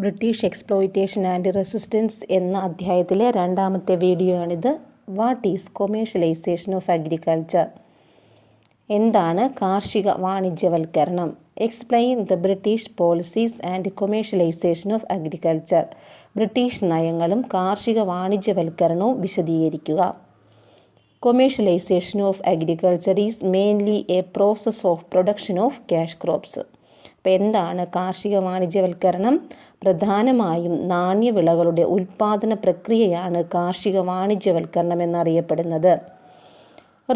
British exploitation and resistance എന്ന അധ്യായത്തിലെ രണ്ടാമത്തെ വീഡിയോ ആണിത്. What is commercialization of agriculture? എന്താണ് കാർഷിക വാണിജ്യവൽക്കരണം? Explain the British policies and commercialization of agriculture. British നയങ്ങളും കാർഷിക വാണിജ്യവൽക്കരണവും വിശദീകരിക്കുക. Commercialization of agriculture is mainly a process of production of cash crops. അപ്പോൾ എന്താണ് കാർഷിക വാണിജ്യവൽക്കരണം? പ്രധാനമായും നാണ്യവിളകളുടെ ഉൽപ്പാദന പ്രക്രിയയാണ് കാർഷിക വാണിജ്യവൽക്കരണം എന്നറിയപ്പെടുന്നത്.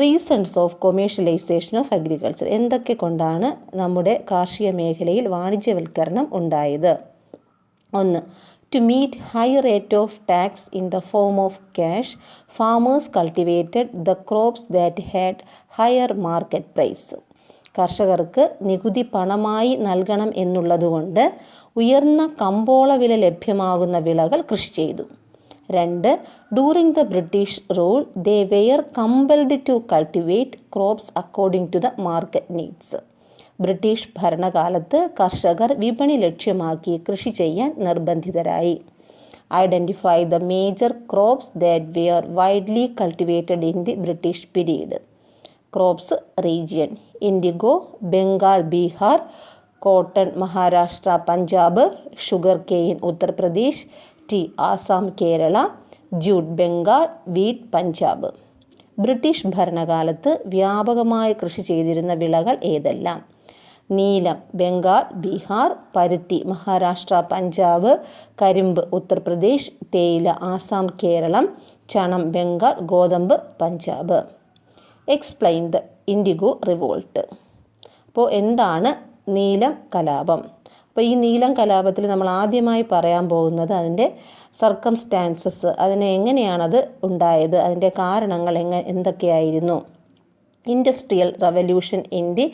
Reasons of commercialisation of agriculture. എന്തൊക്കെ കൊണ്ടാണ് നമ്മുടെ കാർഷിക മേഖലയിൽ വാണിജ്യവൽക്കരണം ഉണ്ടായത്? 1. To meet high rate of tax in the form of cash, farmers cultivated the crops that had higher market price. കർഷകർക്ക് നികുതി പണമായി നൽകണം എന്നുള്ളതുകൊണ്ട് ഉയർന്ന കമ്പോള വില ലഭ്യമാകുന്ന വിളകൾ കൃഷി ചെയ്തു. 2. During the British rule they were compelled to cultivate crops according to the market needs. British ഭരണകാലത്ത് കർഷകർ വിപണി ലക്ഷ്യമാക്കി കൃഷി ചെയ്യാൻ നിർബന്ധിതരായി. Identify the major crops that were widely cultivated in the British period. Crops region: indigo Bengal Bihar, cotton Maharashtra Punjab, sugar cane Uttar Pradesh, tea Assam Kerala, jute Bengal, wheat Punjab. British ഭരണകാലത്ത് വ്യാപകമായി കൃഷി ചെയ്തിരുന്ന വിളകൾ ഏതെല്ലാം? നീലം ബംഗാൾ ബീഹാർ, പരുത്തി മഹാരാഷ്ട്ര പഞ്ചാബ്, കരിമ്പ് ഉത്തർപ്രദേശ്, തേയില ആസാം കേരളം, ചണം ബംഗാൾ, ഗോതമ്പ് Punjab. Explain the IndiGo revolt. അപ്പോൾ എന്താണ് നീലം കലാപം? അപ്പോൾ ഈ നീലം കലാപത്തിൽ നമ്മൾ ആദ്യമായി പറയാൻ പോകുന്നത് അതിൻ്റെ സർക്കംസ്റ്റാൻസസ്, അതിനെ എങ്ങനെയാണത് ഉണ്ടായത്, അതിൻ്റെ കാരണങ്ങൾ എന്തൊക്കെയായിരുന്നു. Industrial revolution in the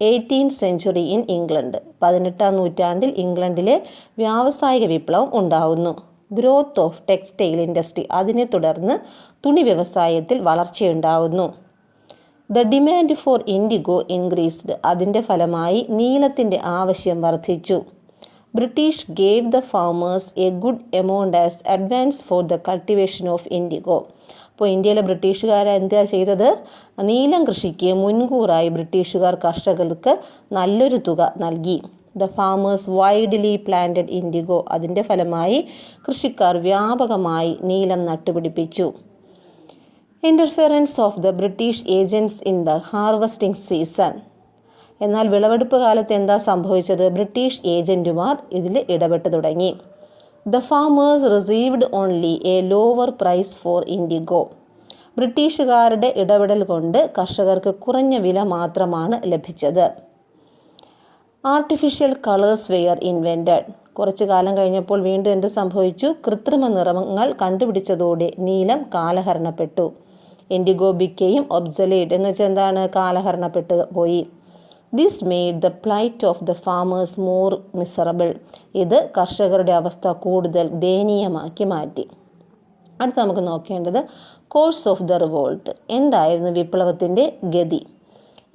18th century in England. 18ാം നൂറ്റാണ്ടിൽ ഇംഗ്ലണ്ടിലെ വ്യാവസായിക വിപ്ലവം ഉണ്ടാകുന്നു. ഗ്രോത്ത് ഓഫ് ടെക്സ്റ്റൈൽ ഇൻഡസ്ട്രി, അതിനെ തുടർന്ന് തുണി വ്യവസായത്തിൽ വളർച്ചയുണ്ടാകുന്നു. The demand for indigo increased, അതിൻ്റെ ഫലമായി നീലത്തിൻ്റെ ആവശ്യം വർദ്ധിച്ചു. British gave the farmers a good amount as advance for the cultivation of indigo. അപ്പോൾ ഇന്ത്യയിലെ ബ്രിട്ടീഷുകാർ എന്താ ചെയ്തത്? നീലം കൃഷിക്ക് മുൻകൂറായി ബ്രിട്ടീഷുകാർ കർഷകർക്ക് നല്ലൊരു തുക നൽകി. The farmers widely planted indigo, അതിൻ്റെ ഫലമായി കൃഷിക്കാർ വ്യാപകമായി നീലം നട്ടുപിടിപ്പിച്ചു. Interference of the British agents in the harvesting season. എന്നാൽ വിളവെടുപ്പ് കാലത്ത് എന്താ സംഭവിച്ചത്? ബ്രിട്ടീഷ് ഏജൻറ്റുമാർ ഇതിൽ ഇടപെട്ട് തുടങ്ങി. The farmers received only a lower price for indigo. ബ്രിട്ടീഷുകാരുടെ ഇടപെടൽ കൊണ്ട് കർഷകർക്ക് കുറഞ്ഞ വില മാത്രമാണ് ലഭിച്ചത്. Artificial colours were invented. കുറച്ചു കാലം കഴിഞ്ഞപ്പോൾ വീണ്ടും എന്ത് സംഭവിച്ചു? കൃത്രിമ നിറങ്ങൾ കണ്ടുപിടിച്ചതോടെ നീലം കാലഹരണപ്പെട്ടു. ഇൻഡിഗോ ബിക്കെയും ഒബ്സലേറ്റ്, എന്ന് വെച്ചാൽ എന്താണ്? കാലഹരണപ്പെട്ട് പോയി. This made the plight of the farmers more miserable. ഇത് കർഷകരുടെ അവസ്ഥ കൂടുതൽ ദയനീയമാക്കി മാറ്റി. അടുത്ത നമുക്ക് നോക്കേണ്ടത് കോഴ്സ് ഓഫ് ദ റിവോൾട്ട്. എന്തായിരുന്നു വിപ്ലവത്തിൻ്റെ ഗതി?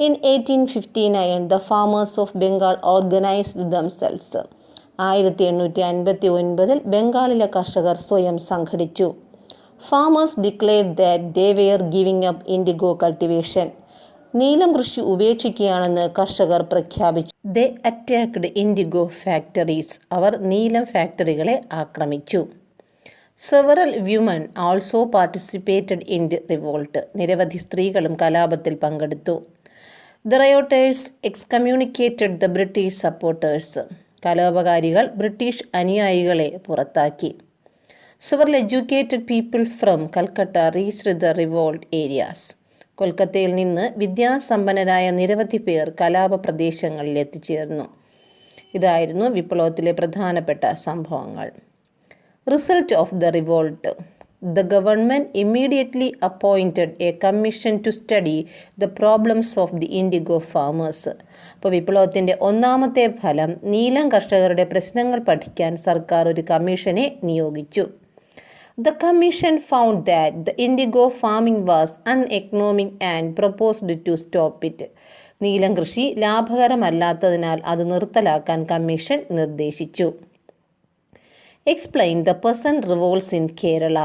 In 1859 the farmers of Bengal organized themselves. 1859 ബംഗാളിലെ കർഷകർ സ്വയം സംഘടിച്ചു. Farmers declared that they were giving up indigo cultivation. നീലം കൃഷി ഉപേക്ഷിക്കുകയാണെന്ന് കർഷകർ പ്രഖ്യാപിച്ചു. They attacked indigo factories. അവർ നീലം ഫാക്ടറികളെ ആക്രമിച്ചു. Several women also participated in the revolt. നിരവധി സ്ത്രീകളും കലാപത്തിൽ പങ്കെടുത്തു. The rioters excommunicated the British supporters. കലാപകാരികൾ ബ്രിട്ടീഷ് അനുയായികളെ പുറത്താക്കി. Several educated people from Calcutta reached the revolt areas. കൊൽക്കത്തയിൽ നിന്ന് വിദ്യാസമ്പന്നരായ നിരവധി പേർ കലാപ പ്രദേശങ്ങളിൽ എത്തിച്ചേർന്നു. ഇതായിരുന്നു വിപ്ലവത്തിലെ പ്രധാനപ്പെട്ട സംഭവങ്ങൾ. Result of the revolt. The government immediately appointed a commission to study the problems of the indigo farmers. അപ്പോൾ വിപ്ലവത്തിൻ്റെ ഒന്നാമത്തെ ഫലം നീലം കർഷകരുടെ പ്രശ്നങ്ങൾ പഠിക്കാൻ സർക്കാർ ഒരു കമ്മീഷനെ നിയോഗിച്ചു. The commission found that the indigo farming was uneconomic and proposed to stop it. നീലം കൃഷി ലാഭകരമല്ലാത്തതിനാൽ അത് നിർത്തലാക്കാൻ കമ്മീഷൻ നിർദ്ദേശിച്ചു. Explain the peasant revolts in Kerala.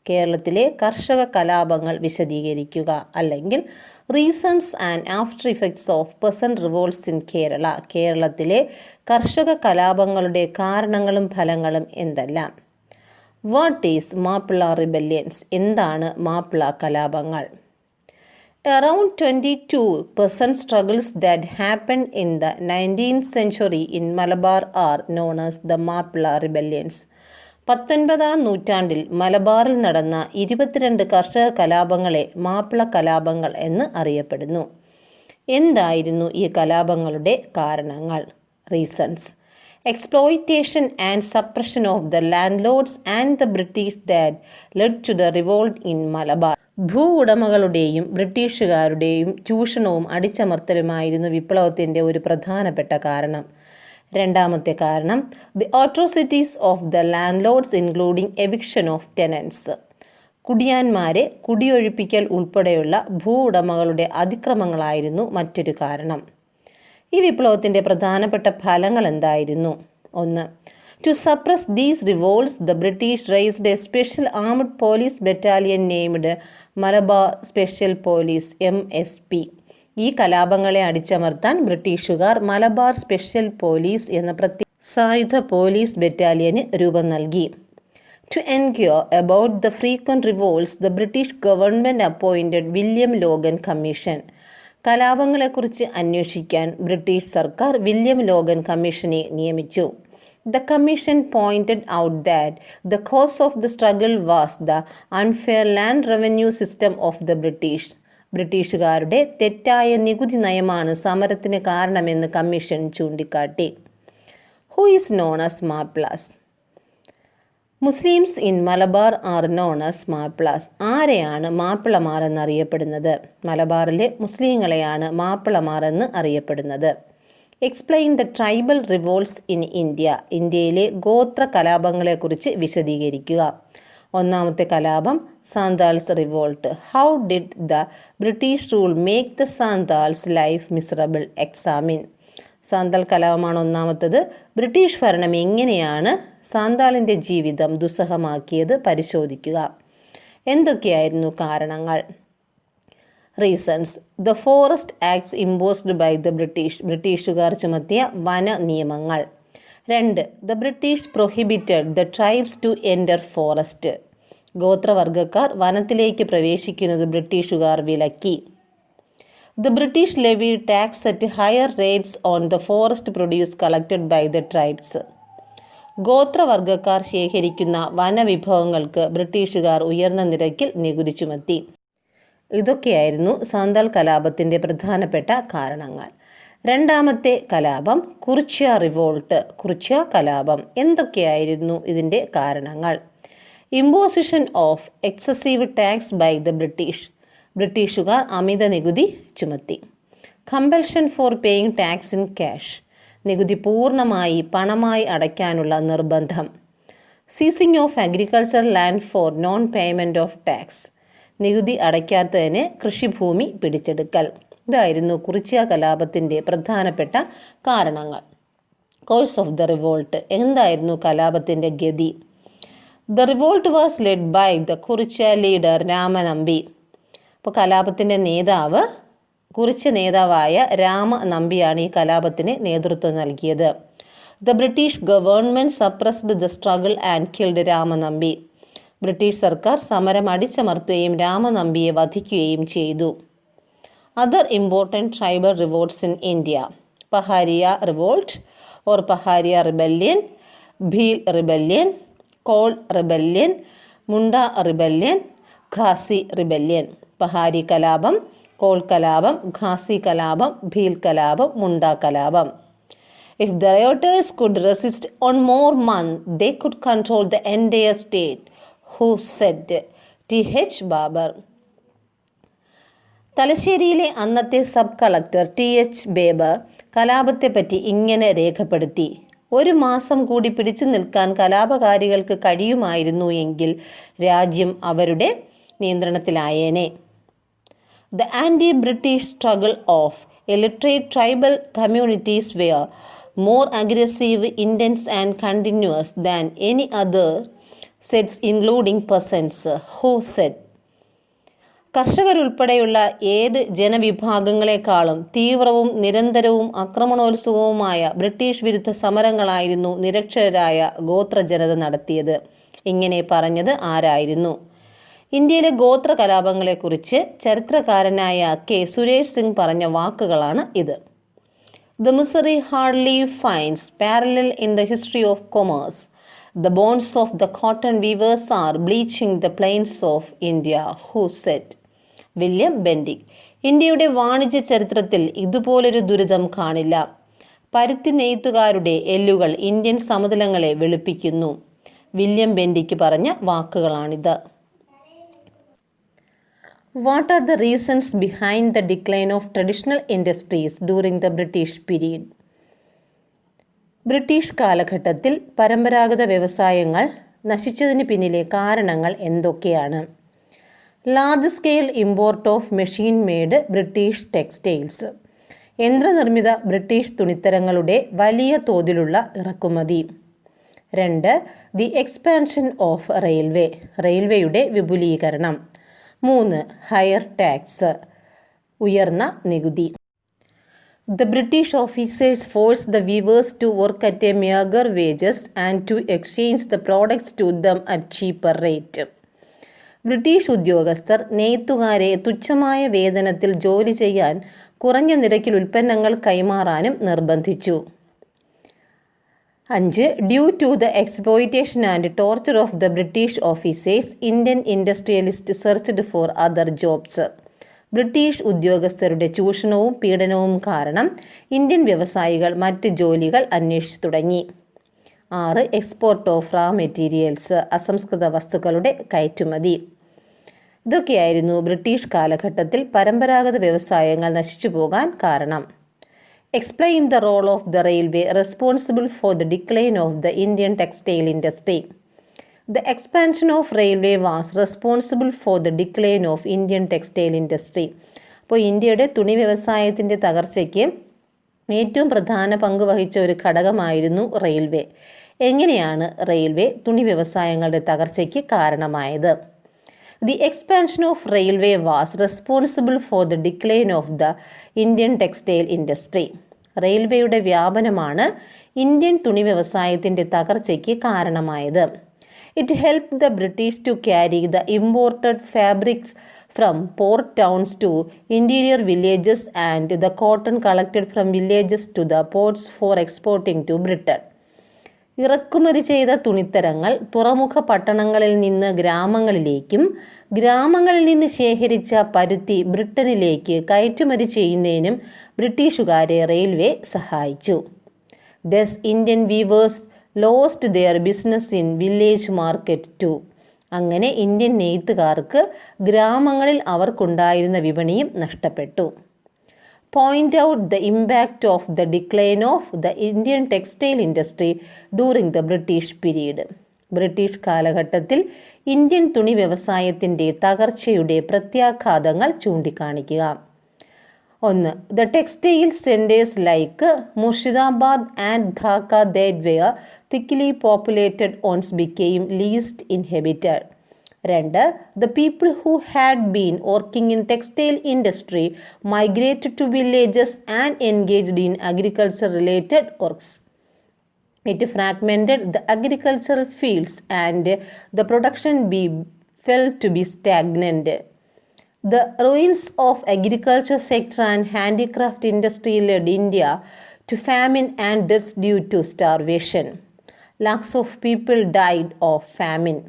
കേരളത്തിലെ കർഷക കലാപങ്ങൾ വിശദീകരിക്കുക. അല്ലെങ്കിൽ reasons and after effects of peasant revolts in Kerala. കേരളത്തിലെ കർഷക കലാപങ്ങളുടെ കാരണങ്ങളും ഫലങ്ങളും എന്തെല്ലാം? What is Mappila rebellions? എന്താണ് മാപ്പിള കലാപങ്ങൾ? Around 22 peasant struggles that happened in the 19th century in Malabar are known as the Mappila Rebellions. 19-ാം നൂറ്റാണ്ടിൽ മലബാറിൽ നടന്ന 22 കർഷക കലാപങ്ങളെ മാപ്പിള കലാപങ്ങൾ എന്ന് അറിയപ്പെടുന്നു. എന്തായിരുന്നു ഈ കലാപങ്ങളുടെ കാരണങ്ങൾ? Reasons: exploitation and suppression of the landlords and the British that led to the revolt in Malabar. ഭൂ ഉടമകളുടെയും ബ്രിട്ടീഷുകാരുടെയും ചൂഷണവും അടിച്ചമർത്തലുമായിരുന്നു വിപ്ലവത്തിൻ്റെ ഒരു പ്രധാനപ്പെട്ട കാരണം. രണ്ടാമത്തെ കാരണം the atrocities of the landlords including eviction of tenants. കുടിയാന്മാരെ കുടിയൊഴിപ്പിക്കൽ ഉൾപ്പെടെയുള്ള ഭൂ ഉടമകളുടെ അതിക്രമങ്ങളായിരുന്നു മറ്റൊരു കാരണം. ഈ വിപ്ലവത്തിൻ്റെ പ്രധാനപ്പെട്ട ഫലങ്ങൾ എന്തായിരുന്നു? ഒന്ന്, to suppress these revolts, the British raised a special armed police battalion named Malabar Special Police (MSP). ഈ കലാപങ്ങളെ അടിച്ചമർത്താൻ ബ്രിട്ടീഷുകാർ മലബാർ സ്പെഷ്യൽ പോലീസ് എന്ന പ്രത്യേക സായുധ പോലീസ് ബറ്റാലിയന് രൂപം നൽകി. To enquire about the frequent revolts, the British government appointed William Logan Commission. കലാപങ്ങളെക്കുറിച്ച് അന്വേഷിക്കാൻ British സർക്കാർ വില്യം ലോഗൻ കമ്മീഷനെ നിയമിച്ചു. The commission pointed out that the cause of the struggle was the unfair land revenue system of the British. ബ്രിട്ടീഷുകാരുടെ തെറ്റായ നികുതി നയമാണ് സമരത്തിന് കാരണമെന്ന് കമ്മീഷൻ ചൂണ്ടിക്കാട്ടി. Who is known as Mappilas? Muslims in Malabar are known as Mappilas. ആരെയാണ് മാപ്പിളമാർ എന്നറിയപ്പെടുന്നത്? മലബാറിലെ മുസ്ലിങ്ങളെയാണ് മാപ്പിളമാർ എന്ന് അറിയപ്പെടുന്നത്. Explain the tribal revolts in India. ഇന്ത്യയിലെ ഗോത്ര കലാപങ്ങളെക്കുറിച്ച് വിശദീകരിക്കുക. ഒന്നാമത്തെ കലാപം Santhals revolt. How did the British rule make the Santhals life miserable? Examine. Santhal കലാപമാണ് ഒന്നാമത്തത്. ബ്രിട്ടീഷ് ഭരണം എങ്ങനെയാണ് സാന്താളിൻ്റെ ജീവിതം ദുസ്സഹമാക്കിയത് പരിശോധിക്കുക. എന്തൊക്കെയായിരുന്നു കാരണങ്ങൾ? Reasons: the forest acts imposed by the British. ബ്രിട്ടീഷുകാർ ചുമത്തിയ വന നിയമങ്ങൾ. 2. The British prohibited the tribes to enter forest. ഗോത്രവർഗക്കാർ വനത്തിലേക്ക് പ്രവേശിക്കുന്നത് ബ്രിട്ടീഷുകാർ വിലക്കി. The British levied tax at higher rates on the forest produce collected by the tribes. ഗോത്രവർഗക്കാർ ശേഖരിക്കുന്ന വനവിഭവങ്ങൾക്ക് ബ്രിട്ടീഷുകാർ ഉയർന്ന നിരക്കിൽ നികുതി ചുമത്തി. ഇതൊക്കെയായിരുന്നു സാന്താൾ കലാപത്തിൻ്റെ പ്രധാനപ്പെട്ട കാരണങ്ങൾ. രണ്ടാമത്തെ കലാപം കുറിച്യ റിവോൾട്ട്. കുറിച്യ കലാപം. എന്തൊക്കെയായിരുന്നു ഇതിൻ്റെ കാരണങ്ങൾ? Imposition of excessive tax by the British. ബ്രിട്ടീഷുകാർ അമിത നികുതി ചുമത്തി. Compulsion for paying tax in cash. നികുതി പൂർണ്ണമായി പണമായി അടയ്ക്കാനുള്ള നിർബന്ധം. Seizing of agriculture land for non payment of tax. നികുതി അടയ്ക്കാത്തതിന് കൃഷിഭൂമി പിടിച്ചെടുക്കൽ. ഇതായിരുന്നു കുറിച്യ കലാപത്തിൻ്റെ പ്രധാനപ്പെട്ട കാരണങ്ങൾ. Course of the revolt. എന്തായിരുന്നു കലാപത്തിൻ്റെ ഗതി? The revolt was led by the Kurichya leader Ramanambi. അപ്പോൾ കലാപത്തിൻ്റെ നേതാവ് കുറിച്യ നേതാവായ രാമനമ്പിയാണ് ഈ കലാപത്തിന് നേതൃത്വം നൽകിയത്. The British government suppressed the struggle and killed Ramanambi. British സർക്കാർ സമരം അടിച്ചമർത്തുകയും രാമനമ്പിയെ വധിക്കുകയും ചെയ്തു. Other important tribal revolts in India. Paharia revolt or Paharia rebellion, Bhil rebellion, Kol rebellion, Munda rebellion, Khasi rebellion. Pahari കലാപം, കോൾ കലാപം, ഖാസി കലാപം, ഭീൽ കലാപം, മുണ്ട കലാപം. If the rioters could resist on more months, they could control the entire state. Who said? T.H. Barber. തലശ്ശേരിയിലെ അന്നത്തെ sub collector T.H. ബേബർ കലാപത്തെപ്പറ്റി ഇങ്ങനെ രേഖപ്പെടുത്തി: 1 മാസം കൂടി പിടിച്ചു നിൽക്കാൻ കലാപകാരികൾക്ക് കഴിയുമായിരുന്നു എങ്കിൽ രാജ്യം അവരുടെ നിയന്ത്രണത്തിലായേനെ. The anti-British struggle of illiterate tribal communities were more aggressive, intense and continuous than any other sets including peasants, who said. കർഷകരുൾപ്പെടെയുള്ള ഏത് ജനവിഭാഗങ്ങളെക്കാളും തീവ്രവും നിരന്തരവും ആക്രമണോത്സുകവുമായ ബ്രിട്ടീഷ് വിരുദ്ധ സമരങ്ങളായിരുന്നു നിരക്ഷരരായ ഗോത്രജനത നടത്തിയത്. ഇങ്ങനെ പറഞ്ഞത് ആരായിരുന്നു? ഇന്ത്യയിലെ ഗോത്ര കലാപങ്ങളെക്കുറിച്ച് ചരിത്രകാരനായ കെ സുരേഷ് സിംഗ് പറഞ്ഞ വാക്കുകളാണ് ഇത്. The misery hardly finds parallel in the history of commerce. The bonds of the cotton weavers are bleaching the plains of India, who said. William Bentinck. ഇന്ത്യയുടെ വാണിജ്യ ചരിത്രത്തിൽ ഇതുപോലൊരു ദുരിതം കാണില്ല. പരുത്തി നെയ്ത്തുകാരുടെ എല്ലുകൾ ഇന്ത്യൻ സമതലങ്ങളെ വെളുപ്പിക്കുന്നു. വില്യം ബെൻഡിക് പറഞ്ഞ വാക്കുകളാണിത്. What are the reasons behind the decline of traditional industries during the British period? British കാലഘട്ടത്തിൽ പരമ്പരാഗത വ്യവസായങ്ങൾ നശിച്ചതിന് പിന്നിലെ കാരണങ്ങൾ എന്തൊക്കെയാണ്? Large scale import of machine made British textiles. യന്ത്രനിർമ്മിത ബ്രിട്ടീഷ് തുണിത്തരങ്ങളുടെ വലിയ തോതിലുള്ള ഇറക്കുമതി. 2. The expansion of railway. റെയിൽവേയുടെ വിപുലീകരണം. 3. Higher tax. ഉയർന്ന നികുതി. The British officers forced the weavers to work at a meager wages and to exchange the products to them at cheaper rate. British ഉദ്യോഗസ്ഥർ നെയ്ത്തുകാരെ തുച്ഛമായ വേതനത്തിൽ ജോലി ചെയ്യാൻ കുറഞ്ഞ നിരക്കിൽ ഉൽപ്പന്നങ്ങൾ കൈമാറാനും നിർബന്ധിച്ചു. 5. Due to the exploitation and torture of the British officers, Indian industrialist searched for other jobs. British ഉദ്യോഗസ്ഥരുടെ ചൂഷണവും പീഡനവും കാരണം ഇന്ത്യൻ വ്യവസായികൾ മറ്റ് ജോലികൾ അന്വേഷിച്ചു തുടങ്ങി. 6. എക്സ്പോർട്ട് ഓഫ് റാ മെറ്റീരിയൽസ്. അസംസ്കൃത വസ്തുക്കളുടെ കയറ്റുമതി. ഇതൊക്കെയായിരുന്നു ബ്രിട്ടീഷ് കാലഘട്ടത്തിൽ പരമ്പരാഗത വ്യവസായങ്ങൾ നശിച്ചു പോകാൻ കാരണം. Explain the role of the railway responsible for the decline of the Indian textile industry. The expansion of railway was responsible for the decline of Indian textile industry. അപ്പോൾ ഇന്ത്യയുടെ തുണി വ്യവസായത്തിൻ്റെ തകർച്ചയ്ക്ക് ഏറ്റവും പ്രധാന പങ്ക് വഹിച്ച ഒരു ഘടകമായിരുന്നു റെയിൽവേ. എങ്ങനെയാണ് റെയിൽവേ തുണി വ്യവസായങ്ങളുടെ തകർച്ചയ്ക്ക് കാരണമായത്? The expansion of railway was responsible for the decline of the Indian textile industry. റെയിൽവേയുടെ വ്യാപനമാണ് ഇന്ത്യൻ തുണി വ്യവസായത്തിൻ്റെ തകർച്ചയ്ക്ക് കാരണമായത്. It helped the British to carry the imported fabrics from port towns to interior villages and the cotton collected from villages to the ports for exporting to Britain. ഇറക്കുമതി ചെയ്ത തുണിത്തരങ്ങൾ തുറമുഖ പട്ടണങ്ങളിൽ നിന്ന് ഗ്രാമങ്ങളിലേക്കും ഗ്രാമങ്ങളിൽ നിന്ന് ശേഖരിച്ച പരുത്തി ബ്രിട്ടനിലേക്ക് കയറ്റുമതി ചെയ്യുന്നതിനും ബ്രിട്ടീഷുകാരെ റെയിൽവേ സഹായിച്ചു. Thus Indian weavers lost their business in village market too. അങ്ങനെ ഇന്ത്യൻ നെയ്ത്തുകാർക്ക് ഗ്രാമങ്ങളിൽ അവർക്കുണ്ടായിരുന്ന വിപണിയും നഷ്ടപ്പെട്ടു. Point out the impact of the decline of the Indian textile industry during the British period. British കാലഘട്ടത്തിൽ ഇന്ത്യൻ തുണി വ്യവസായത്തിൻ്റെ തകർച്ചയുടെ പ്രത്യാഘാതങ്ങൾ ചൂണ്ടിക്കാണിക്കുക. 1. The textile centers like Murshidabad and Dhaka that were thickly populated once became least inhabited. 2. The people who had been working in textile industry migrated to villages and engaged in agriculture-related works. It fragmented the agricultural fields and the production felt to be stagnant. The ruins of agriculture sector and handicraft industry led India to famine and deaths due to starvation. Lakhs of people died of famine.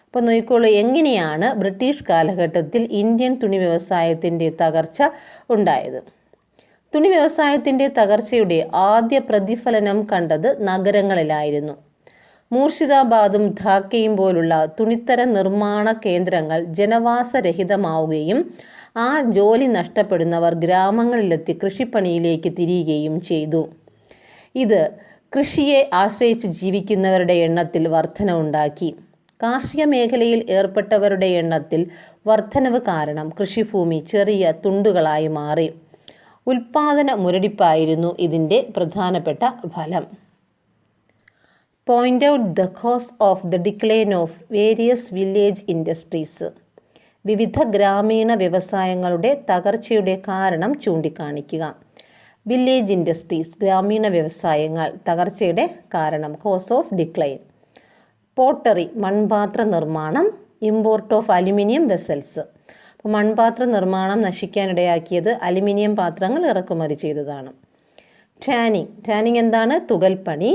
അപ്പോൾ നോക്കിക്കോളൂ, എങ്ങനെയാണ് British കാലഘട്ടത്തിൽ Indian തുണി വ്യവസായത്തിൻ്റെ തകർച്ച ഉണ്ടായത്. തുണി വ്യവസായത്തിൻ്റെ തകർച്ചയുടെ ആദ്യ പ്രതിഫലനം കണ്ടത് നഗരങ്ങളിലായിരുന്നു. മൂർഷിദാബാദും ധാക്കയും പോലുള്ള തുണിത്തര നിർമ്മാണ കേന്ദ്രങ്ങൾ ജനവാസരഹിതമാവുകയും ആ ജോലി നഷ്ടപ്പെടുന്നവർ ഗ്രാമങ്ങളിലെത്തി കൃഷിപ്പണിയിലേക്ക് തിരിയുകയും ചെയ്തു. ഇത് കൃഷിയെ ആശ്രയിച്ച് ജീവിക്കുന്നവരുടെ എണ്ണത്തിൽ വർധനവുണ്ടാക്കി. കാർഷിക മേഖലയിൽ ഏർപ്പെട്ടവരുടെ എണ്ണത്തിൽ വർധനവ് കാരണം കൃഷിഭൂമി ചെറിയ തുണ്ടുകളായി മാറി. ഉൽപാദന മുരടിപ്പായിരുന്നു ഇതിൻ്റെ പ്രധാനപ്പെട്ട ഫലം. Point out the cause of the decline of various village industries. വിവിധ ഗ്രാമീണ വ്യവസായങ്ങളുടെ തകർച്ചയുടെ കാരണം ചൂണ്ടിക്കാണിക്കുക. വില്ലേജ് ഇൻഡസ്ട്രീസ്, ഗ്രാമീണ വ്യവസായങ്ങൾ, തകർച്ചയുടെ കാരണം, കോസ് ഓഫ് ഡിക്ലൈൻ. പോട്ടറി, മൺപാത്ര നിർമ്മാണം. Import of aluminium vessels. അപ്പോൾ മൺപാത്ര നിർമ്മാണം നശിക്കാനിടയാക്കിയത് അലുമിനിയം പാത്രങ്ങൾ ഇറക്കുമതി ചെയ്തതാണ്. ടാനിങ് എന്താണ്? തുകൽപ്പണി.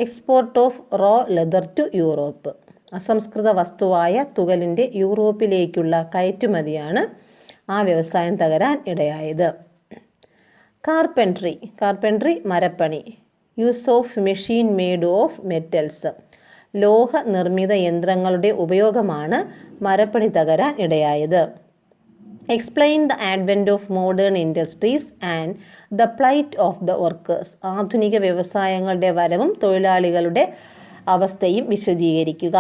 Export of raw leather to Europe. അസംസ്കൃത വസ്തുവായ തുകലിൻ്റെ യൂറോപ്പിലേക്കുള്ള കയറ്റുമതിയാണ് ആ വ്യവസായം തകരാൻ ഇടയായത്. കാർപ്പൻട്രി മരപ്പണി. Use of machine made of metals. ലോഹ നിർമ്മിത യന്ത്രങ്ങളുടെ ഉപയോഗമാണ് മരപ്പണി തകരാൻ ഇടയായത്. Explain the advent of modern industries and the plight of the workers. ആധുനിക വ്യവസായങ്ങളുടെ വരവും തൊഴിലാളികളുടെ അവസ്ഥയും വിശദീകരിക്കുക.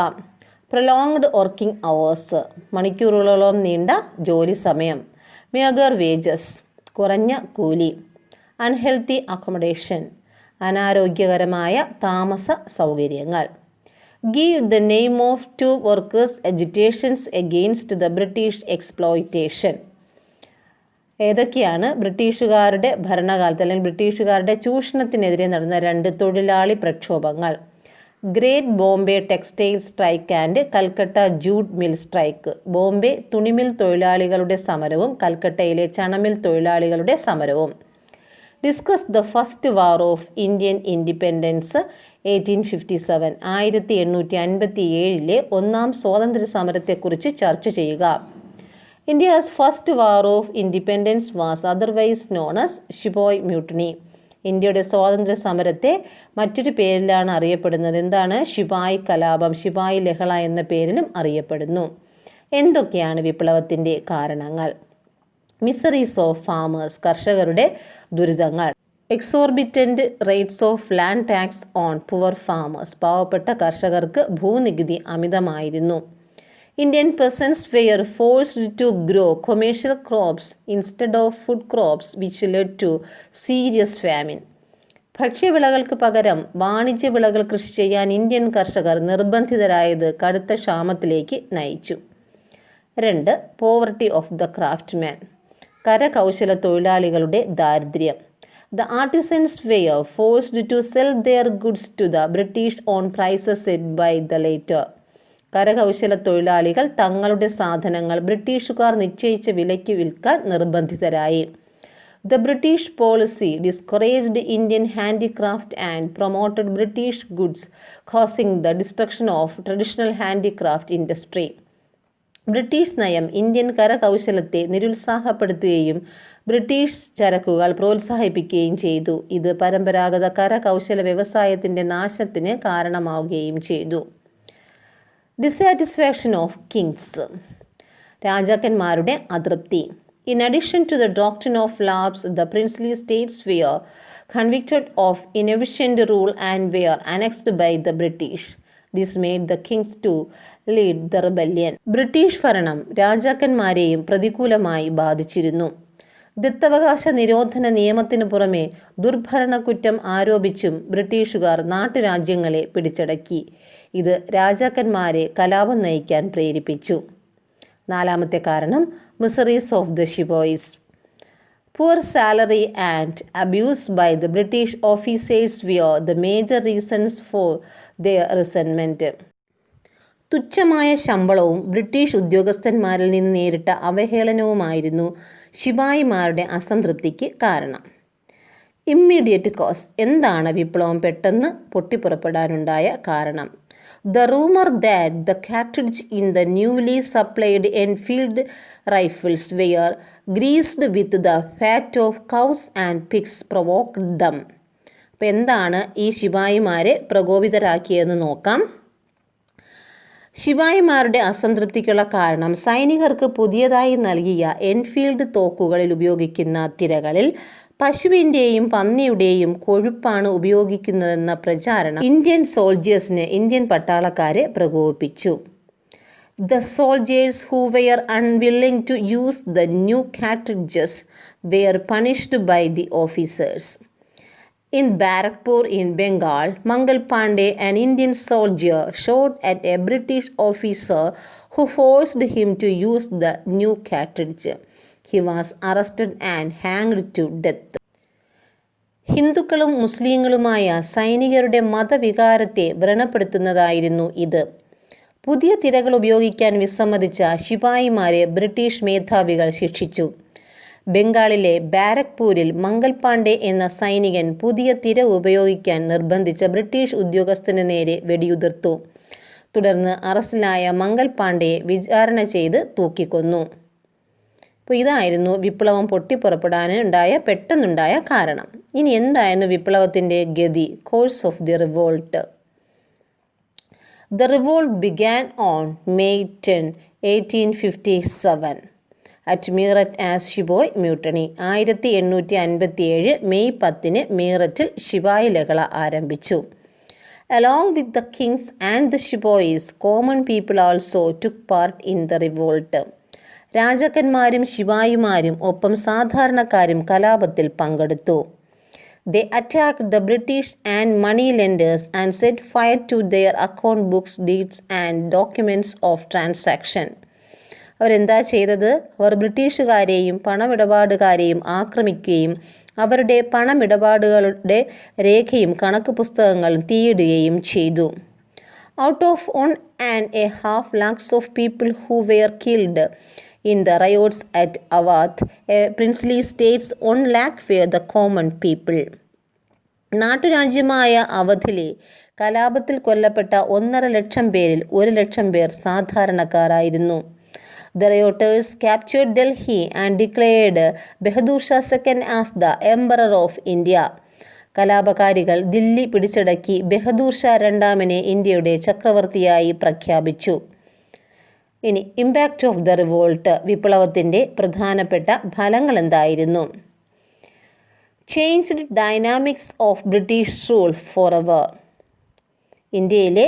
പ്രൊലോങ്ഡ് വർക്കിംഗ് അവേഴ്സ്, മണിക്കൂറുകളോളം നീണ്ട ജോലി സമയം. മേഗർ വേജസ്, കുറഞ്ഞ കൂലി. അൺഹെൽത്തി അക്കോമഡേഷൻ, അനാരോഗ്യകരമായ താമസ സൗകര്യങ്ങൾ. Give the name of two workers' agitations against the British exploitation. ഏതൊക്കെയാണ് ബ്രിട്ടീഷുകാരുടെ ഭരണകാലത്ത് അല്ലെങ്കിൽ ബ്രിട്ടീഷുകാരുടെ ചൂഷണത്തിനെതിരെ നടന്ന 2 തൊഴിലാളി പ്രക്ഷോഭങ്ങൾ? Great Bombay textile strike and Calcutta jute mill strike. ബോംബെ തുണിമിൽ തൊഴിലാളികളുടെ സമരവും കൽക്കട്ടയിലെ ചണമിൽ തൊഴിലാളികളുടെ സമരവും. Discuss the first war of Indian independence 1857. 1857 ഒന്നാം സ്വാതന്ത്ര്യ സമരത്തെക്കുറിച്ച് ചർച്ച ചെയ്യുക. India's first war of independence was otherwise known as sepoy mutiny. ഇന്ത്യയുടെ സ്വാതന്ത്ര്യ സമരത്തെ മറ്റൊരു പേരിലാണ് അറിയപ്പെടുന്നത്. എന്താണ്? ശിപായി കലാപം, ശിപായി ലഹള എന്ന പേരിലും അറിയപ്പെടുന്നു. എന്തൊക്കെയാണ് വിപ്ലവത്തിൻ്റെ കാരണങ്ങൾ? മിസറീസ് ഓഫ് ഫാമേഴ്സ്, കർഷകരുടെ ദുരിതങ്ങൾ. Exorbitant rates of land tax on poor farmers, പാവപ്പെട്ട കർഷകർക്ക് ഭൂനികുതി അമിതമായിരുന്നു. Indian peasants were forced to grow commercial crops instead of food crops which led to serious famine. ഭക്ഷ്യവിളകൾക്ക് പകരം വാണിജ്യ വിളകൾ കൃഷി ചെയ്യാൻ ഇന്ത്യൻ കർഷകർ നിർബന്ധിതരായത് കടുത്ത ക്ഷാമത്തിലേക്ക് നയിച്ചു. 2. പോവർട്ടി ഓഫ് ദ ക്രാഫ്റ്റ്മാൻ, കരകൗശല തൊഴിലാളികളുടെ ദാരിദ്ര്യം. The artisans were forced to sell their goods to the British on prices set by the latter. കരകൗശല തൊഴിലാളികൾ തങ്ങളുടെ സാധനങ്ങൾ ബ്രിട്ടീഷുകാർ നിശ്ചയിച്ച വിലയ്ക്ക് വിൽക്കാൻ നിർബന്ധിതരായി. The British policy discouraged Indian handicraft and promoted British goods, causing the destruction of traditional handicraft industry. British നയം ഇന്ത്യൻ കരകൗശലത്തെ നിരുത്സാഹപ്പെടുത്തുകയും ബ്രിട്ടീഷ് ചരക്കുകൾ പ്രോത്സാഹിപ്പിക്കുകയും ചെയ്തു. ഇത് പരമ്പരാഗത കരകൗശല വ്യവസായത്തിൻ്റെ നാശത്തിന് കാരണമാവുകയും ചെയ്തു. ഡിസാറ്റിസ്ഫാക്ഷൻ ഓഫ് കിങ്സ്, രാജാക്കന്മാരുടെ അതൃപ്തി. In addition to the doctrine of lapse, the princely states were convicted of inefficient rule and were annexed by the British. This made the kings to lead the rebellion. British ഭരണം രാജാക്കന്മാരെയും പ്രതികൂലമായി ബാധിച്ചിരുന്നു. ദത്തവകാശ നിരോധന നിയമത്തിനു പുറമെ ദുർഭരണക്കുറ്റം ആരോപിച്ചും ബ്രിട്ടീഷുകാർ നാട്ടുരാജ്യങ്ങളെ പിടിച്ചടക്കി. ഇത് രാജാക്കന്മാരെ കലാപം നയിക്കാൻ പ്രേരിപ്പിച്ചു. 4ാമത്തെ കാരണം miseries of the sepoys. Poor salary and abuse by the British officers were the major reasons for their resentment. തുച്ഛമായ ശമ്പളവും ബ്രിട്ടീഷ് ഉദ്യോഗസ്ഥന്മാരിൽ നിന്ന് നേരിട്ട അവഹേളനവുമായിരുന്നു ശിപായിമാരുടെ അസംതൃപ്തിക്ക് കാരണം. ഇമ്മീഡിയറ്റ് കോസ്, എന്താണ് വിപ്ലവം പെട്ടെന്ന് പൊട്ടിപ്പുറപ്പെടാനുണ്ടായ കാരണം? The rumor that the cartridge in the newly supplied Enfield rifles were greased with the fat of cows and pigs provoked them. അപ്പോൾ എന്താണ് ഈ ശിപായിമാരെ പ്രകോപിതരാക്കിയതെന്ന് നോക്കാം. ശിപായിമാരുടെ അസംതൃപ്തിക്കുള്ള കാരണം സൈനികർക്ക് പുതിയതായി നൽകിയ എൻഫീൽഡ് തോക്കുകളിൽ ഉപയോഗിക്കുന്ന തിരകളിൽ പശുവിൻ്റെയും പന്നിയുടെയും കൊഴുപ്പാണ് ഉപയോഗിക്കുന്നതെന്ന പ്രചാരണം ഇന്ത്യൻ സോൾജേഴ്സിന്, ഇന്ത്യൻ പട്ടാളക്കാരെ പ്രകോപിപ്പിച്ചു. The soldiers who were unwilling to use the new cartridges were punished by the officers. In Barakpur in Bengal, Mangal Pandey, an Indian soldier, shot at a British officer who forced him to use the new cartridge. He was arrested and hanged to death. ഹിന്ദുക്കളും മുസ്ലിങ്ങളുമായ സൈനികരുടെ മതവികാരത്തെ വ്രണപ്പെടുത്തുന്നതായിരുന്നു ഇത്. പുതിയ തിരകൾ ഉപയോഗിക്കാൻ വിസമ്മതിച്ച ശിപായിമാരെ British മേധാവികൾ ശിക്ഷിച്ചു. ബംഗാളിലെ ബാരക്പൂരിൽ മംഗൽ പാണ്ഡെ എന്ന സൈനികൻ പുതിയ തിര ഉപയോഗിക്കാൻ നിർബന്ധിച്ച ബ്രിട്ടീഷ് ഉദ്യോഗസ്ഥന് നേരെ വെടിയുതിർത്തു. തുടർന്ന് അറസ്റ്റിലായ മംഗൽ പാണ്ഡെയെ വിചാരണ ചെയ്ത് തൂക്കിക്കൊന്നു. അപ്പോൾ ഇതായിരുന്നു വിപ്ലവം പൊട്ടിപ്പുറപ്പെടാനുണ്ടായ പെട്ടെന്നുണ്ടായ കാരണം. ഇനി എന്തായിരുന്നു വിപ്ലവത്തിൻ്റെ ഗതി? Course of the revolt. The revolt began on May 10, 1857 at Meerut as Shiboi Mutiny. 1857 May 10 മീററ്റിൽ ശിപായി ലഹള ആരംഭിച്ചു. Along with the kings and the Shibois, common people also took part in the revolt. രാജാക്കന്മാരും ശിപായിമാരും ഒപ്പം സാധാരണക്കാരും കലാപത്തിൽ പങ്കെടുത്തു. They attacked the British and money lenders and set fire to their account books, deeds and documents of transaction. അവരെന്താ ചെയ്തത്? അവർ ബ്രിട്ടീഷുകാരെയും പണമിടപാടുകാരെയും ആക്രമിക്കുകയും അവരുടെ പണമിടപാടുകളുടെ രേഖയും കണക്ക് പുസ്തകങ്ങളും തീയിടുകയും ചെയ്തു. Out of 1.5 lakhs of people who were killed in the riots at Awadh, a princely states, 1 lakh were the common people. നാട്ടുരാജ്യമായ അവധിലെ കലാപത്തിൽ കൊല്ലപ്പെട്ട 1.5 ലക്ഷം പേരിൽ 1 ലക്ഷം പേർ സാധാരണക്കാരായിരുന്നു. The rioters captured Delhi and declared Bahadur Shah II as the Emperor of India. കലാപകാരികൾ Delhi പിടിച്ചടക്കി ബഹദൂർ ഷാ രണ്ടാമനെ ഇന്ത്യയുടെ ചക്രവർത്തിയായി പ്രഖ്യാപിച്ചു. ഇനി impact of the revolt. വിപ്ലവത്തിൻ്റെ പ്രധാനപ്പെട്ട ഫലങ്ങൾ എന്തായിരുന്നു? Changed dynamics of British rule for ever. ഇന്ത്യയിലെ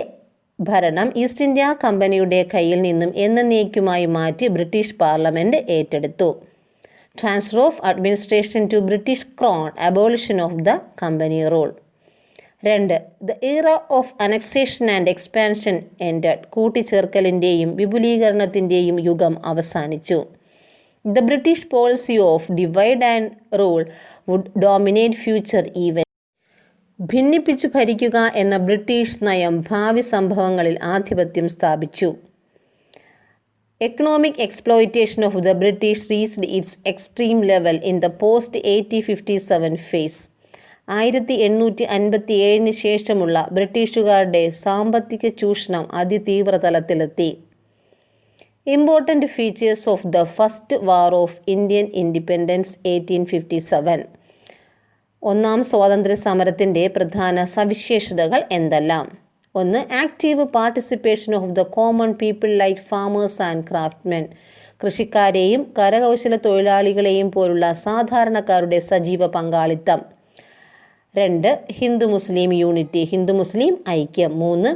ഭരണം ഈസ്റ്റ് ഇന്ത്യ കമ്പനിയുടെ കയ്യിൽ നിന്നും എന്നേക്കുമായി മാറ്റി ബ്രിട്ടീഷ് പാർലമെൻറ്റ് ഏറ്റെടുത്തു. Transfer of administration to British crown, abolition of the company rule. 2. The era of annexation and expansion ended. കൂട്ടിച്ചേർക്കലിൻ്റെയും വിപുലീകരണത്തിൻ്റെയും യുഗം അവസാനിച്ചു. The British policy of divide and rule would dominate future even. ഭിന്നിപ്പിച്ചു ഭരിക്കുക എന്ന British നയം ഭാവി സംഭവങ്ങളിൽ ആധിപത്യം സ്ഥാപിച്ചു. Economic exploitation of the British reached its extreme level in the post 1857 phase. 1857 ശേഷമുള്ള ബ്രിട്ടീഷുകാരുടെ സാമ്പത്തിക ചൂഷണം അതിതീവ്രതലത്തിലെത്തി. Important features of the first war of Indian independence 1857. ഒന്നാം സ്വാതന്ത്ര്യ സമരത്തിൻ്റെ പ്രധാന സവിശേഷതകൾ എന്തെല്ലാം? 1. Active participation of the common people like farmers and craftsmen. കൃഷിക്കാരെയും കരകൗശല തൊഴിലാളികളെയും പോലുള്ള സാധാരണക്കാരുടെ സജീവ പങ്കാളിത്തം. 2. ഹിന്ദു മുസ്ലിം യൂണിറ്റി, ഹിന്ദു മുസ്ലിം ഐക്യം. 3.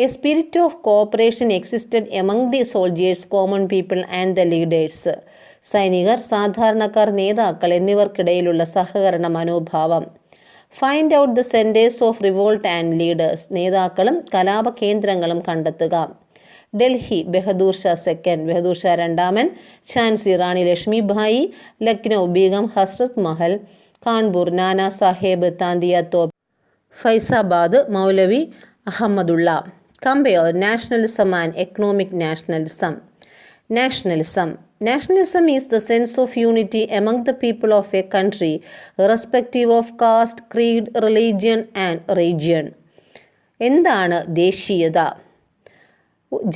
A spirit of cooperation existed among the soldiers, common people and the leaders. സൈനികർ, സാധാരണക്കാർ, നേതാക്കൾ എന്നിവർക്കിടയിലുള്ള സഹകരണ മനോഭാവം. Find out the centres of revolt and leaders. നേതാക്കളും കലാപ കേന്ദ്രങ്ങളും കണ്ടെത്തുക. ഡൽഹി ബഹദൂർ ഷാ സെക്കൻഡ്, ബഹദൂർ ഷാ രണ്ടാമൻ. ഝാൻസി റാണി ലക്ഷ്മിഭായി. ലക്നൗ ബീഗം ഹസ്രത്ത് Mahal. Kanpur Nana Sahib Tantia Tope. Faizabad Maulvi Ahmadullah. Compare nationalism and economic nationalism. Nationalism. Nationalism is the sense of unity among the people of a country, irrespective of caste, creed, religion and region. എന്താണ് ദേശീയത?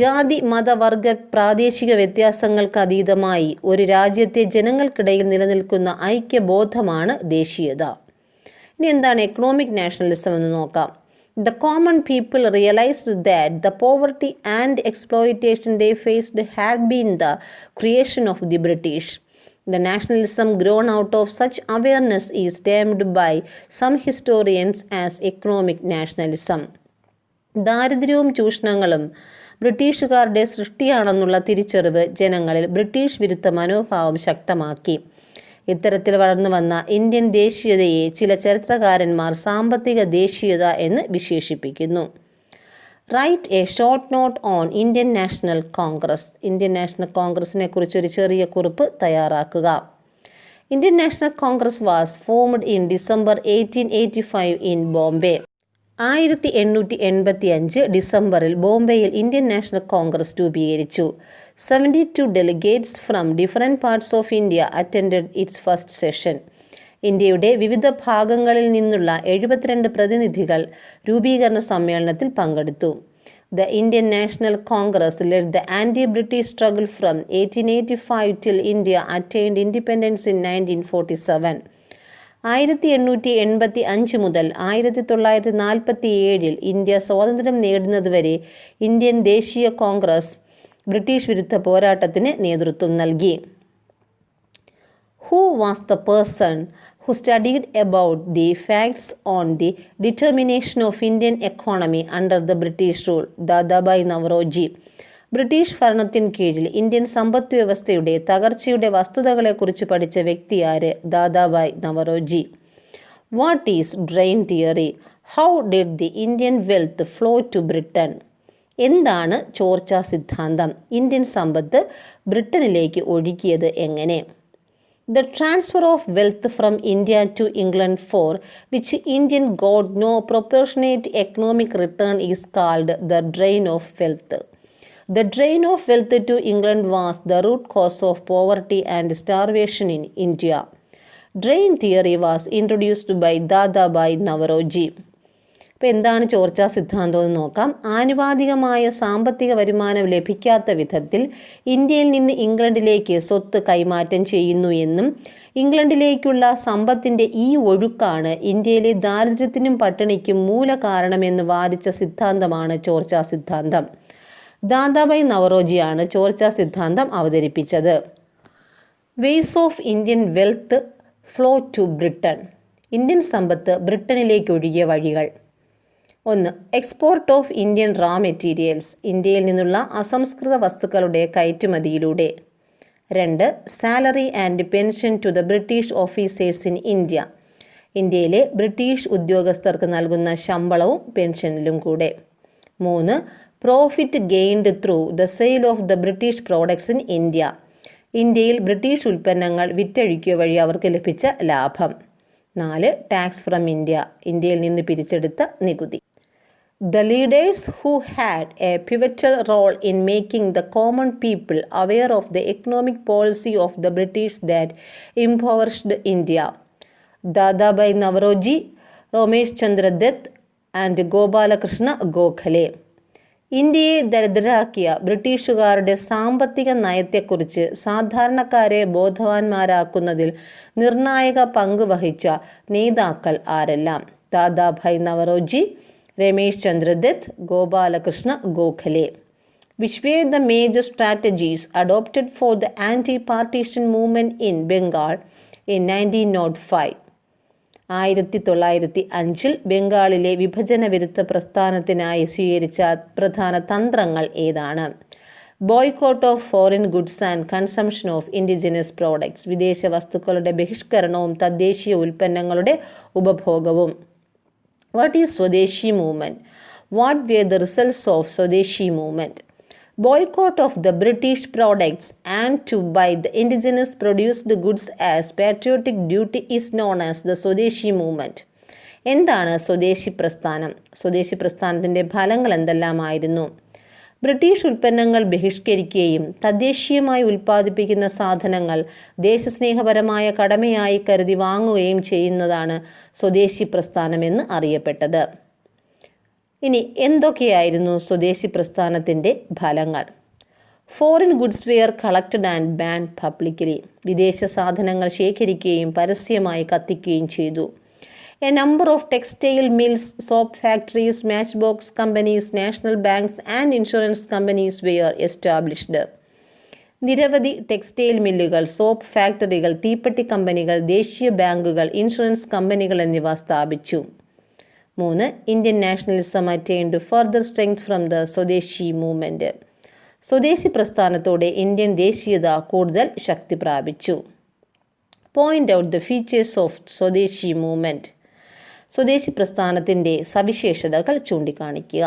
ജാതി, മതവർഗ, പ്രാദേശിക വ്യത്യാസങ്ങൾക്ക് അതീതമായി ഒരു രാജ്യത്തെ ജനങ്ങൾക്കിടയിൽ നിലനിൽക്കുന്ന ഐക്യബോധമാണ് ദേശീയത. ഇനി എന്താണ് എക്കണോമിക് നാഷണലിസം എന്ന് നോക്കാം. The common people realized that the poverty and exploitation they faced had been the creation of the British. The nationalism grown out of such awareness is termed by some historians as economic nationalism. ദാരിദ്ര്യവും ചൂഷണങ്ങളും ബ്രിട്ടീഷുകാരുടെ സൃഷ്ടിയാണെന്നുള്ള തിരിച്ചറിവ് ജനങ്ങളിൽ British വിരുദ്ധ മനോഭാവം ശക്തമാക്കി. ഇത്തരത്തിൽ വളർന്നു വന്ന ഇന്ത്യൻ ദേശീയതയെ ചില ചരിത്രകാരന്മാർ സാമ്പത്തിക ദേശീയത എന്ന് വിശേഷിപ്പിക്കുന്നു. Write a short note on Indian national Congress. Indian national കോൺഗ്രസിനെ കുറിച്ചൊരു ചെറിയ കുറിപ്പ് തയ്യാറാക്കുക. Indian national Congress was formed in December 1885 in Bombay. 1885 ഡിസംബറിൽ ബോംബെയിൽ ഇന്ത്യൻ നാഷണൽ കോൺഗ്രസ് രൂപീകരിച്ചു. 72 delegates from different parts of India attended it's first session. ഇന്ത്യയുടെ വിവിധ ഭാഗങ്ങളിൽ നിന്നുള്ള 72 പ്രതിനിധികൾ രൂപീകരണ സമ്മേളനത്തിൽ പങ്കെടുത്തു. The Indian National Congress led the anti-British struggle from 1885 till India attained independence in 1947. 1885 മുതൽ 1947 ഇന്ത്യ സ്വാതന്ത്ര്യം നേടുന്നതുവരെ ഇന്ത്യൻ ദേശീയ കോൺഗ്രസ് ബ്രിട്ടീഷ് വിരുദ്ധ പോരാട്ടത്തിന് നേതൃത്വം നൽകി. Who was the person who studied about the facts on the determination of Indian economy under the British rule? Dadabhai Naoroji. British ഭരണത്തിന് കീഴിൽ Indian സമ്പദ് വ്യവസ്ഥയുടെ തകർച്ചയുടെ വസ്തുതകളെക്കുറിച്ച് പഠിച്ച വ്യക്തിയാര്? Dadabhai Naoroji. What is drain theory? How did the Indian wealth flow to Britain? എന്താണ് ചോർച്ചാ സിദ്ധാന്തം? ഇന്ത്യൻ സമ്പത്ത് ബ്രിട്ടനിലേക്ക് ഒഴുകിയത് എങ്ങനെ? The transfer of wealth from India to England for which Indian got no proportionate economic return is called the drain of wealth. The drain of wealth to England was the root cause of poverty and starvation in India. Drain theory was introduced by Dadabhai Naoroji. ഇപ്പോൾ എന്താണ് ചോർച്ചാ സിദ്ധാന്തം എന്ന് നോക്കാം. ആനുപാതികമായ സാമ്പത്തിക വരുമാനം ലഭിക്കാത്ത വിധത്തിൽ ഇന്ത്യയിൽ നിന്ന് ഇംഗ്ലണ്ടിലേക്ക് സ്വത്ത് കൈമാറ്റം ചെയ്യുന്നു എന്നും ഇംഗ്ലണ്ടിലേക്കുള്ള സമ്പത്തിൻ്റെ ഈ ഒഴുക്കാണ് ഇന്ത്യയിലെ ദാരിദ്ര്യത്തിനും പട്ടിണിക്കും മൂല കാരണമെന്ന് വാദിച്ച സിദ്ധാന്തമാണ് ചോർച്ചാ സിദ്ധാന്തം. ദാദാഭായ് നവറോജിയാണ് ചോർച്ചാ സിദ്ധാന്തം അവതരിപ്പിച്ചത്. Ways of Indian wealth flow to Britain. Indian സമ്പത്ത് ബ്രിട്ടനിലേക്ക് ഒഴുകിയ വഴികൾ. 1. Export of Indian raw materials. ഇന്ത്യയിൽ നിന്നുള്ള അസംസ്കൃത വസ്തുക്കളുടെ കയറ്റുമതിയിലൂടെ. 2. Salary and pension to the British officers in India. ഇന്ത്യയിലെ ബ്രിട്ടീഷ് ഉദ്യോഗസ്ഥർക്ക് നൽകുന്ന ശമ്പളവും പെൻഷനിലും കൂടെ. 3. Profit gained through the sale of the British products in India. ഇന്ത്യയിൽ ബ്രിട്ടീഷ് ഉൽപ്പന്നങ്ങൾ വിറ്റഴിക്കുക വഴി അവർക്ക് ലഭിച്ച ലാഭം. 4. Tax from India. ഇന്ത്യയിൽ നിന്ന് പിരിച്ചെടുത്ത നികുതി. The leaders who had a pivotal role in making the common people aware of the economic policy of the British that impoverished India. Dadabhai Naoroji, Ramesh Chandra Dutt and Gopalakrishna Gokhale. ഇന്ത്യയെ ദരിദ്രരാക്കിയ ബ്രിട്ടീഷുകാരുടെ സാമ്പത്തിക നയത്തെക്കുറിച്ച് സാധാരണക്കാരെ ബോധവാന്മാരാക്കുന്നതിൽ നിർണായക പങ്ക് വഹിച്ച നേതാക്കൾ ആരെല്ലാം? Dadabhai Naoroji, Ramesh Chandra Dutt, Gopalakrishna Gokhale. Which were the major strategies adopted for the anti-partition movement in Bengal in 1905? 1905 ബംഗാളിലെ വിഭജന വിരുദ്ധ പ്രസ്ഥാനത്തിനായി സ്വീകരിച്ച പ്രധാന തന്ത്രങ്ങൾ ഏതാണ്? Boycott of foreign goods and consumption of indigenous products. വിദേശ വസ്തുക്കളുടെ ബഹിഷ്കരണവും തദ്ദേശീയ ഉൽപ്പന്നങ്ങളുടെ ഉപഭോഗവും. What is Swadeshi movement? What were the results of സ്വദേശി movement? Boycott of the British products and to buy the indigenous produced goods as patriotic duty is known as the swadeshi movement. എന്താണ് സ്വദേശി പ്രസ്ഥാനം? സ്വദേശി പ്രസ്ഥാനത്തിൻ്റെ ഫലങ്ങൾ എന്തെല്ലാമായിരുന്നു? ബ്രിട്ടീഷ് ഉൽപ്പന്നങ്ങൾ ബഹിഷ്കരിക്കുകയും തദ്ദേശീയമായി ഉൽപ്പാദിപ്പിക്കുന്ന സാധനങ്ങൾ ദേശസ്നേഹപരമായ കടമയായി കരുതി വാങ്ങുകയും ചെയ്യുന്നതാണ് സ്വദേശി പ്രസ്ഥാനമെന്ന് അറിയപ്പെട്ടത്. ഇനി എന്തൊക്കെയായിരുന്നു സ്വദേശി പ്രസ്ഥാനത്തിൻ്റെ ഫലങ്ങൾ? Foreign goods were collected and burned publicly. വിദേശ സാധനങ്ങൾ ശേഖരിക്കുകയും പരസ്യമായി കത്തിക്കുകയും ചെയ്തു. A number of textile mills, soap factories, match box companies, national banks and insurance companies were established. നിരവധി ടെക്സ്റ്റൈൽ മില്ലുകൾ, സോപ്പ് ഫാക്ടറികൾ, തീപ്പെട്ടി കമ്പനികൾ, ദേശീയ ബാങ്കുകൾ, ഇൻഷുറൻസ് കമ്പനികൾ എന്നിവ സ്ഥാപിച്ചു. 3. Indian nationalism attained further strength from the swadeshi movement. Swadeshi പ്രസ്ഥാനത്തോടെ ഇന്ത്യൻ ദേശീയത കൂടുതൽ ശക്തി പ്രാപിച്ചു. Point out the features of സ്വദേശി മൂവ്മെൻറ്റ്. സ്വദേശി പ്രസ്ഥാനത്തിൻ്റെ സവിശേഷതകൾ ചൂണ്ടിക്കാണിക്കുക.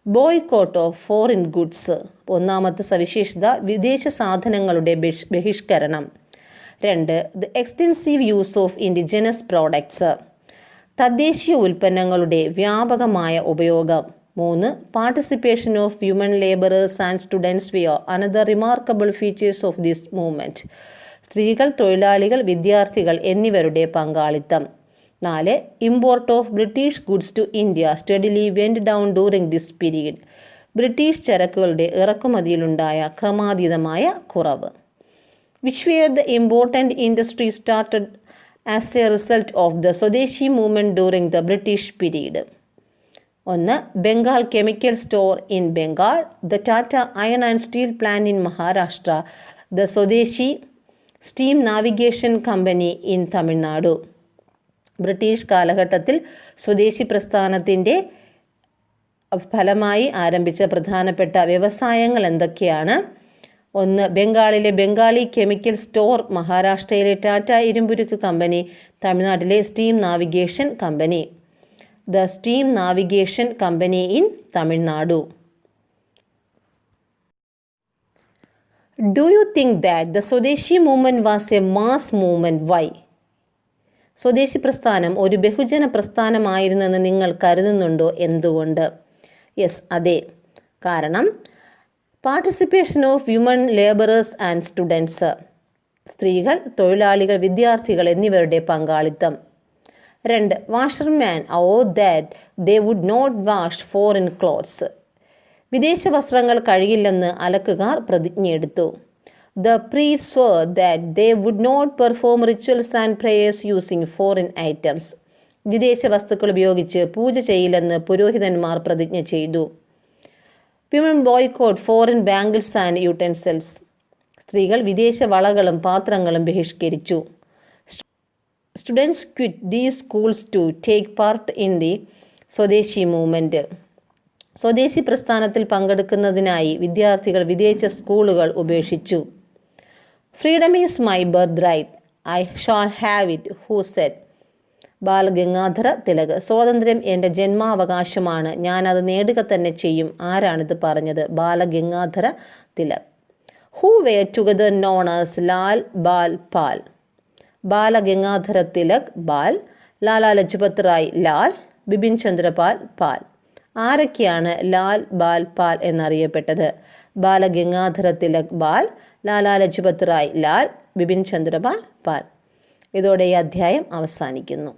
Boycott of foreign goods. ഒന്നാമത്തെ സവിശേഷത വിദേശ സാധനങ്ങളുടെ ബഹിഷ്കരണം. 2. The extensive use of indigenous products. തദ്ദേശീയ ഉൽപ്പന്നങ്ങളുടെ വ്യാപകമായ ഉപയോഗം. 3. Participation of human labourers and students were another remarkable features of this movement. സ്ത്രീകൾ, തൊഴിലാളികൾ, വിദ്യാർത്ഥികൾ എന്നിവരുടെ പങ്കാളിത്തം. 4. Import of British goods to India steadily went down during this period. British ചരക്കുകളുടെ ഇറക്കുമതിയിലുണ്ടായ ക്രമാതീതമായ കുറവ്. Which were the important industry started as a result of the swadeshi movement during the British period. 1. Bengal chemical store in Bengal, the Tata iron and steel plant in Maharashtra, the swadeshi steam navigation company in Tamil Nadu. British കാലഘട്ടത്തിൽ സ്വദേശി പ്രസ്ഥാനത്തിൻ്റെ ഫലമായി ആരംഭിച്ച പ്രധാനപ്പെട്ട വ്യവസായങ്ങൾ എന്തൊക്കെയാണ്? 1. ബംഗാളിലെ Bengali chemical store, മഹാരാഷ്ട്രയിലെ ടാറ്റ ഇരുമ്പുരുക്ക് കമ്പനി, തമിഴ്നാട്ടിലെ steam navigation company. The steam navigation company in Tamil Nadu. Do you think that the swadeshi movement was a mass movement? Why? Swadeshi പ്രസ്ഥാനം ഒരു ബഹുജന പ്രസ്ഥാനമായിരുന്നെന്ന് നിങ്ങൾ കരുതുന്നുണ്ടോ? എന്തുകൊണ്ട്? യെസ്, അതെ. കാരണം participation of human labourers and students. സ്ത്രീകൾ, തൊഴിലാളികൾ, വിദ്യാർത്ഥികൾ എന്നിവരുടെ പങ്കാളിത്തം. 2. Washerman that they would not wash foreign clothes. വിദേശ വസ്ത്രങ്ങൾ കഴുകില്ലെന്ന് അലക്കുകാർ പ്രതിജ്ഞയെടുത്തു. The priests swore that they would not perform rituals and prayers using foreign items. വിദേശ വസ്തുക്കൾ ഉപയോഗിച്ച് പൂജ ചെയ്യില്ലെന്ന് പുരോഹിതന്മാർ പ്രതിജ്ഞ ചെയ്തു. Women boycott foreign bangles and utensils. സ്ത്രീകൾ വിദേശ വളകളും പാത്രങ്ങളും ബഹിഷ്കരിച്ചു. Students quit these schools to take part in the swadeshi movement. Swadeshi പ്രസ്ഥാനത്തിൽ പങ്കെടുക്കുന്നതിനായി വിദ്യാർത്ഥികൾ വിദേശ സ്കൂളുകൾ ഉപേക്ഷിച്ചു. Freedom is my birthright, I shall have it, who said. Balagangadhara Tilak. സ്വാതന്ത്ര്യം എൻ്റെ ജന്മാവകാശമാണ്, ഞാനത് നേടുക തന്നെ ചെയ്യും. ആരാണിത് പറഞ്ഞത്? Balagangadhara Tilak. Who were together known as Lal, Bal, Pal. Balagangadhara Tilak ബാൽ, ലാലാ ലജ്പത് റായ് ലാൽ, ബിപിൻ ചന്ദ്രപാൽ പാൽ. ആരൊക്കെയാണ് ലാൽ, ബാൽ, പാൽ എന്നറിയപ്പെട്ടത്? ബാലഗംഗാധര തിലക് ബാൽ, ലാലാ ലജ്പത് റായ് ലാൽ, ബിപിൻ ചന്ദ്രപാൽ പാൽ. ഇതോടെ ഈ അധ്യായം അവസാനിക്കുന്നു.